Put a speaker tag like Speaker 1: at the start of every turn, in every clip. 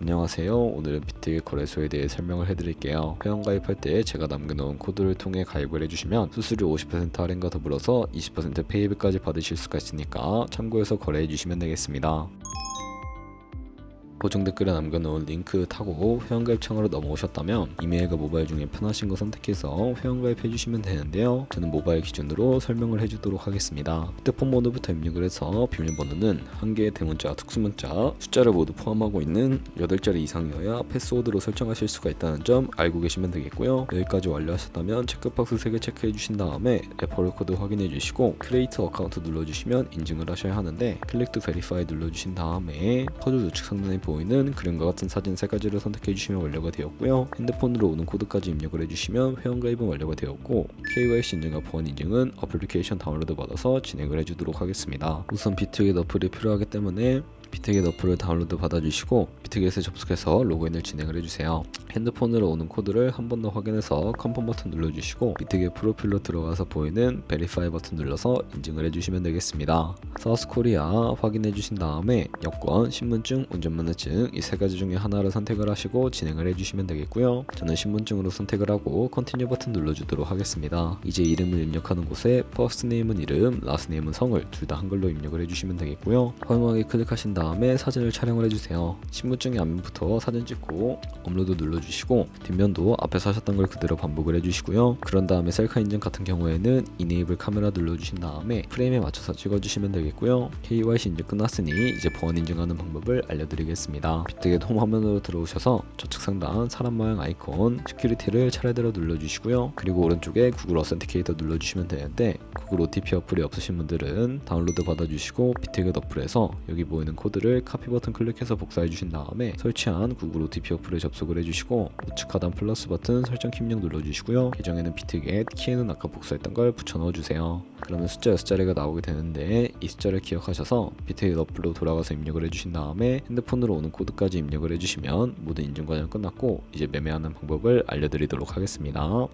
Speaker 1: 안녕하세요. 오늘은 비트겟 거래소에 대해 설명을 해드릴게요. 회원가입할 때 제가 남겨놓은 코드를 통해 가입을 해주시면 수수료 50% 할인과 더불어서 20% 페이백까지 받으실 수가 있으니까 참고해서 거래해주시면 되겠습니다. 고정 댓글에 남겨놓은 링크 타고 회원가입 창으로 넘어오셨다면 이메일과 모바일 중에 편하신 거 선택해서 회원가입 해주시면 되는데요. 저는 모바일 기준으로 설명을 해주도록 하겠습니다. 휴대폰 번호부터 입력을 해서 비밀번호는 한 개의 대문자, 특수문자, 숫자를 모두 포함하고 있는 8자리 이상이어야 패스워드로 설정하실 수가 있다는 점 알고 계시면 되겠고요. 여기까지 완료하셨다면 체크박스 3개 체크해 주신 다음에 레퍼럴 코드 확인해 주시고 크리에이트 어카운트 눌러주시면 인증을 하셔야 하는데 클릭 투 베리파이 눌러주신 다음에 퍼즐 우측 상단에 보이는 그림과 같은 사진 3가지를 선택해 주시면 완료가 되었고요. 핸드폰으로 오는 코드까지 입력을 해주시면 회원가입은 완료가 되었고 KYC 인증과 보안 인증은 어플리케이션 다운로드 받아서 진행을 해주도록 하겠습니다. 우선 비트겟 어플이 필요하기 때문에 비트겟 어플을 다운로드 받아주시고 비트겟에 접속해서 로그인을 진행을 해주세요. 핸드폰으로 오는 코드를 한 번 더 확인해서 컨펌 버튼 눌러주시고 비트겟 프로필로 들어가서 보이는 베리파이 버튼 눌러서 인증을 해주시면 되겠습니다. 사우스코리아 확인해주신 다음에 여권, 신분증, 운전면허증 이 3가지 중에 하나를 선택을 하시고 진행을 해주시면 되겠고요. 저는 신분증으로 선택을 하고 컨티뉴 버튼 눌러주도록 하겠습니다. 이제 이름을 입력하는 곳에 퍼스트 네임은 이름, 라스트 네임은 성을 둘 다 한글로 입력을 해주시면 되겠고요. 허용하기 클릭하신 다음에 사진을 촬영을 해주세요. 신분증의 앞면부터 사진 찍고 업로드 눌러주시고 뒷면도 앞에서 하셨던 걸 그대로 반복을 해주시고요. 그런 다음에 셀카 인증 같은 경우에는 이네이블 카메라 눌러주신 다음에 프레임에 맞춰서 찍어주시면 되겠고요. KYC 인증 끝났으니 이제 보안 인증하는 방법을 알려드리겠습니다. 비트겟 홈 화면으로 들어오셔서 좌측 상단 사람 모양 아이콘 시큐리티를 차례대로 눌러주시고요. 그리고 오른쪽에 구글 어센티케이터 눌러주시면 되는데 구글 OTP 어플이 없으신 분들은 다운로드 받아주시고 비트겟 어플에서 여기 보이는 코드를 카피 버튼 클릭해서 복사해 주신 다음에 설치한 구글 OTP 어플에 접속을 해주시고 우측 하단 플러스 버튼 설정 키 입력 눌러주시고요. 계정에는 비트겟, 키에는 아까 복사했던 걸 붙여 넣어주세요. 그러면 숫자 6자리가 나오게 되는데 이 숫자를 기억하셔서 비트겟 어플로 돌아가서 입력을 해주신 다음에 핸드폰으로 오는 코드까지 입력을 해주시면 모든 인증 과정 끝났고 이제 매매하는 방법을 알려드리도록 하겠습니다.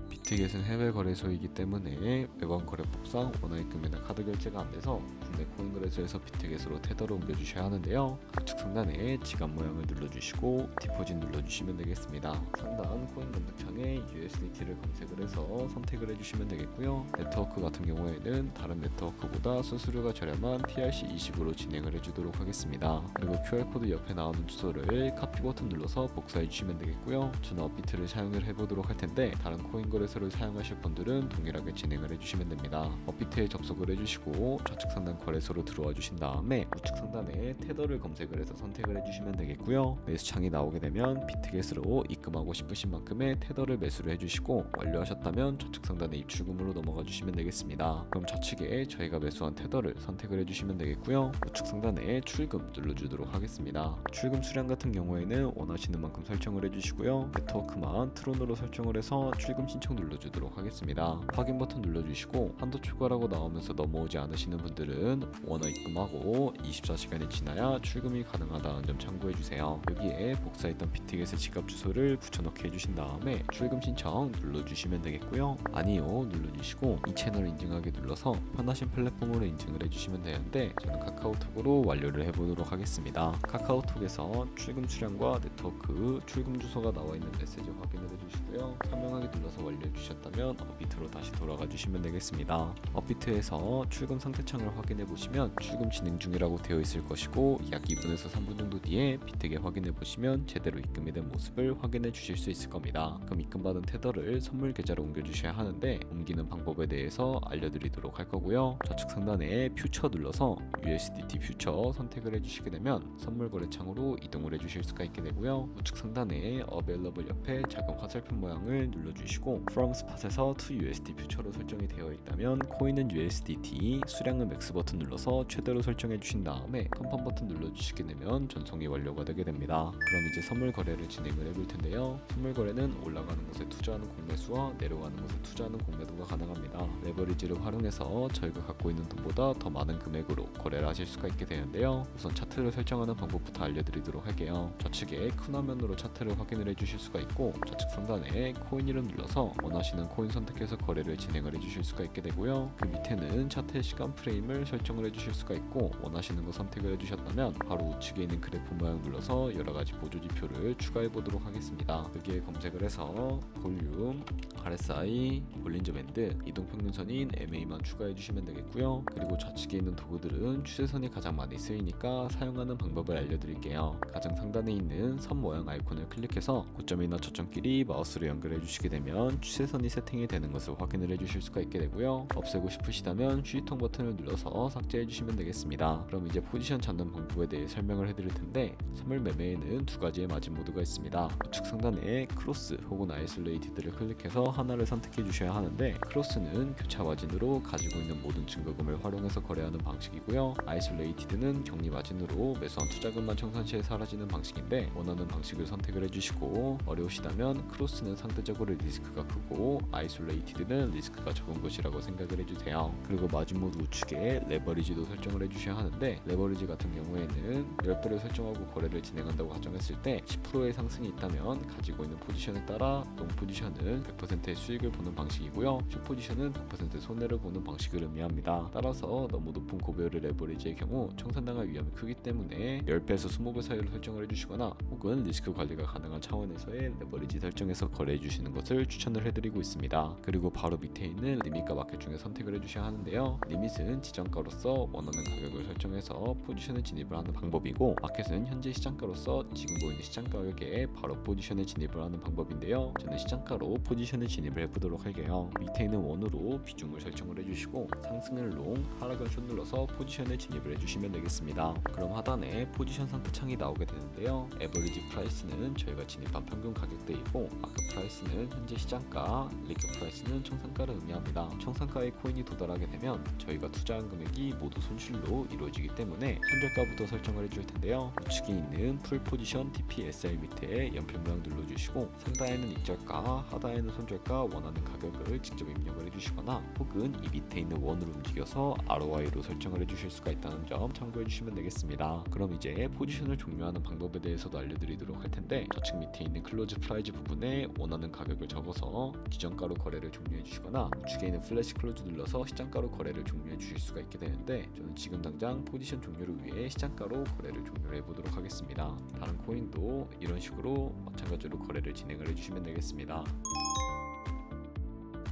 Speaker 1: 비트겟은 해외 거래소이기 때문에 매번 거래법상 원화입금이나 카드 결제가 안 돼서 국내 코인 거래소에서 비트겟으로 테더를 옮겨주셔야 하는데요. 우측 상단에 지갑 모양을 눌러주시고 디포짓 눌러주시면 되겠습니다. 상단 코인 검색창에 USDT를 검색을 해서 선택을 해주시면 되겠고요. 네트워크 같은 경우에는 다른 네트워크보다 수수료가 저렴한 TRC20으로 진행을 해주도록 하겠습니다. 그리고 QR코드 옆에 나오는 주소를 카피 버튼 눌러서 복사해 주시면 되겠고요. 저는 업비트를 사용을 해보도록 할 텐데 다른 코인 거래소를 사용하실 분들은 동일하게 진행을 해주시면 됩니다. 업비트에 접속을 해주시고 좌측 상단 거래소로 들어와 주신 다음에 우측 상단에 테더를 검색을 해서 선택을 해주시면 되겠고요. 매수창이 나오게 되면 비트겟으로 입금하고 싶으신 만큼의 테더를 매수를 해주시고 완료하셨다면 좌측 상단에 입출금으로 넘어가 주시면 되겠습니다. 그럼 좌측에 저희가 매수한 테더를 선택을 해주시면 되겠고요. 우측 상단에 출금 눌러주도록 하겠습니다. 출금 수량 같은 경우에는 원하시는 만큼 설정을 해주시고요. 네트워크만 트론으로 설정을 해서 출금 신청 눌러주도록 하겠습니다. 확인 버튼 눌러주시고 한도 초과라고 나오면서 넘어오지 않으시는 분들은 원화 입금하고 24시간이 지나야 출금이 가능하다는 점 참고해주세요. 여기에 복사했던 비트겟의 지갑 주소를 붙여넣기 해주신 다음에 출금 신청 눌러주시면 되겠고요. 아니요 눌러주시고 이 채널 인증하기 눌러서 편하신 플랫폼으로 인증을 해주시면 되는데 저는 카카오톡으로 완료를 해보도록 하겠습니다. 카카오톡에서 출금 수량과 네트워크 출금 주소가 나와 있는 메시지 확인을 해주시고요. 설명하기 눌러서 완료해주셨다면 업비트로 다시 돌아가 주시면 되겠습니다. 업비트에서 출금 상태창을 확인해 보시면 출금 진행 중이라고 되어 있을 것이고 약 2분에서 3분 정도 뒤에 비트겟 확인해 보시면 제대로 입금이 된 모습을 확인해 주실 수 있을 겁니다. 그럼 입금받은 테더를 선물 계좌로 옮겨 주셔야 하는데 옮기는 방법에 대해서 알려드리도록 할 거고요. 좌측 상단에 퓨처 눌러서 USDT 퓨처 선택을 해주시게 되면 선물 거래창으로 이동을 해주실 수가 있게 되고요. 우측 상단에 Available 옆에 작은 화살표 모양을 눌러주시고 From Spot에서 to USD 퓨처로 설정이 되어 있다면 코인은 USDT, 수량은 맥스 버튼 눌러서 최대로 설정해 주신 다음에 컨펌 버튼 눌러주시게 되면 전송이 완료가 되게 됩니다. 그럼 이제 선물 거래를 진행을 해볼 텐데요. 선물 거래는 올라가는 곳에 투자하는 공매수와 내려가는 곳에 투자하는 공매도가 가능합니다. 레버리지를 활용해서 저희가 갖고 있는 돈보다 더 많은 금액으로 거래를 하실 수가 있게 되는데요. 우선 차트를 설정하는 방법부터 알려드리도록 할게요. 좌측에 큰 화면으로 차트를 확인을 해주실 수가 있고 좌측 상단에 코인 이름 눌러서 원하시는 코인 선택해서 거래를 진행을 해주실 수가 있게 되고요. 그 밑에는 차트의 시간 프레임을 설정을 해주실 수가 있고, 원하시는 거 선택을 해주셨다면 바로 우측에 있는 그래프 모양 눌러서 여러가지 보조 지표를 추가해 보도록 하겠습니다. 여기에 검색을 해서 볼륨, RSI, 볼린저 밴드, 이동평균선인 MA만 추가해 주시면 되겠고요. 그리고 좌측에 있는 도구들은 추세선이 가장 많이 쓰이니까 사용하는 방법을 알려드릴게요. 가장 상단에 있는 선 모양 아이콘을 클릭해서 고점이나 저점끼리 마우스로 연결해 주시게 되면 추세선이 세팅이 되는 것을 확인을 해 주실 수가 있게 되고요. 없애고 싶으시다면 휴지통 버튼을 눌러서 삭제해 주시면 되겠습니다. 그럼 이제 포지션 잡는 방법에 대해 설명을 해드릴 텐데, 선물 매매에는 두 가지의 마진 모드가 있습니다. 우측 상단에 크로스 혹은 아이솔레이티드를 클릭해서 하나를 선택해 주셔야 하는데, 크로스는 교차 마진으로 가지고 있는 모든 증거금을 활용해서 거래하는 방식이고요. 아이솔레이티드는 격리 마진으로 매수한 투자금만 청산 시에 사라지는 방식인데, 원하는 방식을 선택을 해주시고, 어려우시다면 크로스는 상대적으로 리스크가 크고 아이솔레이티드는 리스크가 적은 것이라고 생각을 해주세요. 그리고 마진 모드 우측에 레버리지도 설정을 해주셔야 하는데, 레버리지 같은 경우에는 10배를 설정하고 거래를 진행한다고 가정했을 때 10%의 상승이 있다면 가지고 있는 포지션에 따라 롱 포지션은 100%의 수익을 보는 방식이고요, 숏 포지션은 100% 손해를 보는 방식을 의미합니다. 따라서 너무 높은 고배율의 레버리지의 경우 청산당할 위험이 크기 때문에 10배에서 20배 사이로 설정을 해주시거나, 혹은 리스크 관리가 가능한 차원에서의 레버리지 설정해서 거래해 주시는 것을 추천을 해드리고 있습니다. 그리고 바로 밑에 있는 리밋과 마켓 중에 선택을 해주셔야 하는데요, 리밋은 지정가로서 원하는 가격을 설정해서 포지션에 진입을 하는 방법이고, 마켓은 현재 시장가로서 지금 보이는 시장 가격에 바로 포지션에 진입을 하는 방법인데요, 저는 시장가로 포지션에 진입을 해보도록 할게요. 밑에 있는 원으로 비중을 설정을 해주시고, 상승을 롱, 하락을 숏 눌러서 포지션에 진입을 해주시면 되겠습니다. 그럼 하단에 포지션 상태 창이 나오게 되는데요, 에버리지 프라이스는 저희가 진입한 평균 가격대이고, 마크 프라이스는 현재 시장가, 리그 프라이스는 청산가를 의미합니다. 청산가의 코인이 도달하게 되면 저희가 투자한 금액이 모두 손실로 이루어지기 때문에 손절가부터 설정을 해줄 텐데요, 우측에 있는 풀 포지션 TPSR 밑에 연필 모양 눌러주시고, 상단에는 익절가, 하단에는 손절가, 원하는 가격을 직접 입력을 해주시거나, 혹은 이 밑에 있는 원으로 움직여서 ROI로 설정을 해주실 수가 있다는 점 참고해 주시면 되겠습니다. 그럼 이제 포지션을 종료하는 방법에 대해서도 알려드리도록 할 텐데, 좌측 밑에 있는 클로즈 프라이즈 부분에 원하는 가격을 적어서 지정가로 거래를 종료해 주시거나, 우측에 있는 플래시 클로즈 눌러서 시장가로 거래를 종료해 주실 수가 있게 되는데, 저는 지금 당장 포지션 종료를 위해 시장가로 거래를 종료를 해보도록 하겠습니다. 다른 코인도 이런 식으로 마찬가지로 거래를 진행을 해주시면 되겠습니다.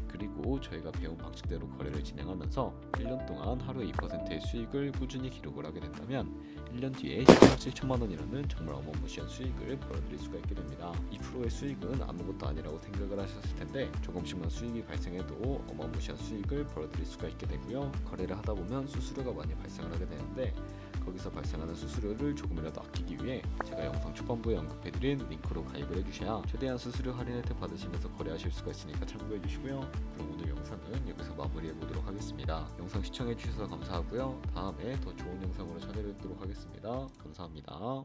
Speaker 1: 그리고 저희가 배운 방식대로 거래를 진행하면서 1년 동안 하루에 2%의 수익을 꾸준히 기록을 하게 된다면 1년 뒤에 17천만 원이라는 정말 어마무시한 수익을 벌어들일 수가 있게 됩니다. 2%의 수익은 아무것도 아니라고 생각을 하셨을 텐데, 조금씩만 수익이 발생해도 어마무시한 수익을 벌어들일 수가 있게 되고요, 거래를 하다 보면 수수료가 많이 발생을 하게 되는데, 거기서 발생하는 수수료를 조금이라도 아끼기 위해 제가 영상 초반부에 언급해드린 링크로 가입을 해주셔야 최대한 수수료 할인 혜택 받으시면서 거래하실 수가 있으니까 참고해주시고요. 그럼 오늘 영상은 여기서 마무리해보도록 하겠습니다. 영상 시청해주셔서 감사하고요, 다음에 더 좋은 영상으로 찾아뵙도록 하겠습니다. 감사합니다.